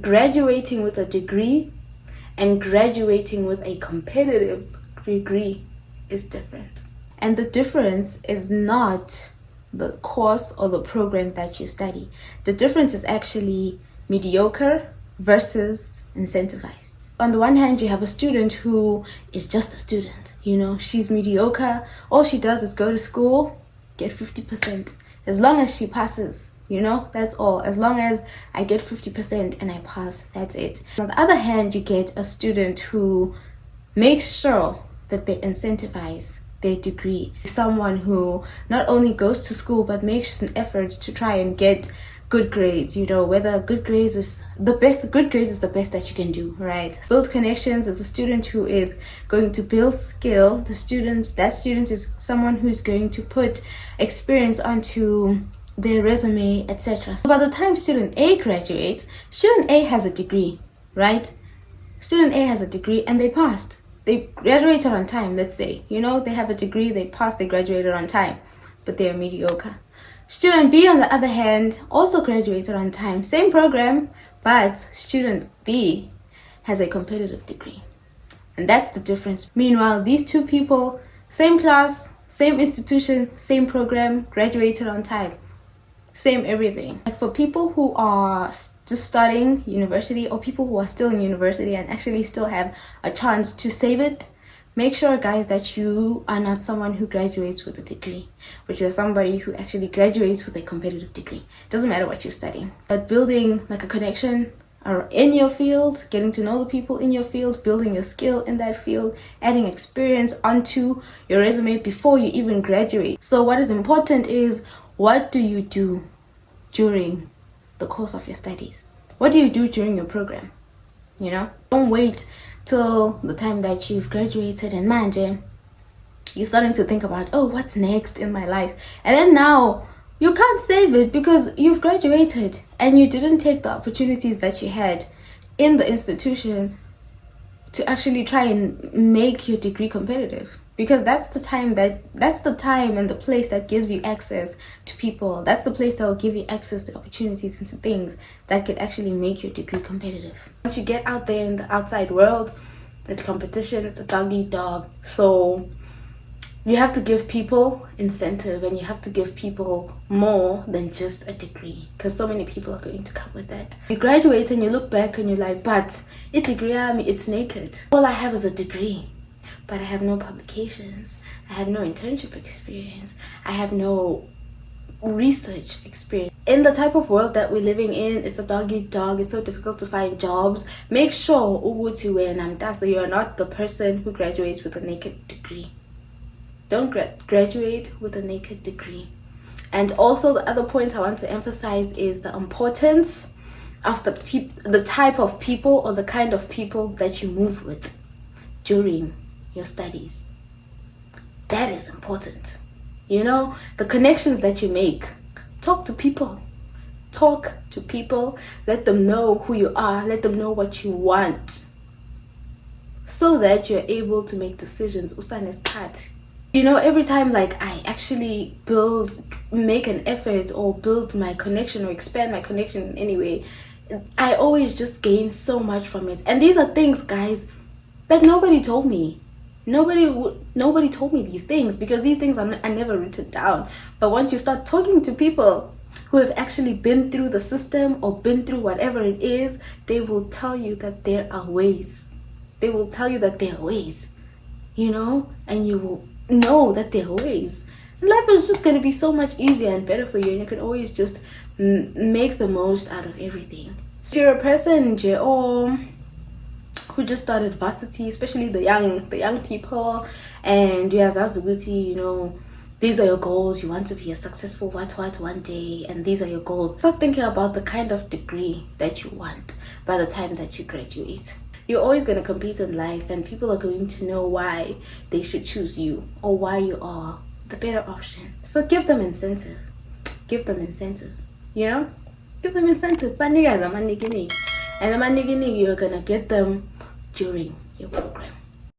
graduating with a degree and graduating with a competitive degree is different. And the difference is not the course or the program that you study. The difference is actually mediocre versus incentivized. On the one hand, you have a student who is just a student. She's mediocre. All she does is go to school, get 50%. As long as she passes, that's all. As long as I get 50% and I pass, that's it. On the other hand, you get a student who makes sure that they incentivize their degree. Someone who not only goes to school but makes an effort to try and get good grades, whether good grades is the best that you can do, right? Build connections as a student who is going to build skill. That student is someone who's going to put experience onto their resume, etc. So by the time student A graduates, student A has a degree, right? Student A has a degree and they passed. They graduated on time, let's say. They have a degree, they passed, they graduated on time, but they are mediocre. Student B, on the other hand, also graduated on time. Same program, but student B has a competitive degree. And that's the difference. Meanwhile, these two people, same class, same institution, same program, graduated on time. Same everything. Like for people who are just starting university or people who are still in university and actually still have a chance to save it, make sure, guys, that you are not someone who graduates with a degree, but you're somebody who actually graduates with a competitive degree. Doesn't matter what you're studying, but building like a connection in your field, getting to know the people in your field, building your skill in that field, adding experience onto your resume before you even graduate. So what is important is, what do you do during the course of your studies? What do you do during your program? Don't wait till the time that you've graduated and manje, you're starting to think about, oh, what's next in my life? And then now you can't save it because you've graduated and you didn't take the opportunities that you had in the institution to actually try and make your degree competitive. Because that's the time and the place that gives you access to people. That's the place that will give you access to opportunities and to things that could actually make your degree competitive. Once you get out there in the outside world, it's competition, it's a dog eat dog. So you have to give people incentive and you have to give people more than just a degree, because so many people are going to come with that. You graduate and you look back and you're like, but a degree, it's naked. All I have is a degree. But I have no publications, I have no internship experience, I have no research experience. In the type of world that we're living in, it's a dog eat dog. It's so difficult to find jobs. Make sure you are not the person who graduates with a naked degree. Don't graduate with a naked degree. And also the other point I want to emphasize is the importance of the type of people or the kind of people that you move with during your studies. That is important. The connections that you make. Talk to people. Let them know who you are. Let them know what you want, so that you're able to make decisions. Usane's cut. Every time I actually make an effort or build my connection or expand my connection in any way, I always just gain so much from it. And these are things, guys, that nobody told me. Nobody told me these things, because these things are never written down. But once you start talking to people who have actually been through the system or been through whatever it is, they will tell you that there are ways. And you will know that there are ways. And life is just going to be so much easier and better for you, and you can always just make the most out of everything. So if you're a person who just started varsity, especially the young people, and you as Azubuti, these are your goals. You want to be a successful what one day, and these are your goals. Start thinking about the kind of degree that you want by the time that you graduate. You're always going to compete in life, and people are going to know why they should choose you or why you are the better option. So give them incentive. Give them incentive. But and the money you're going to get them during your program.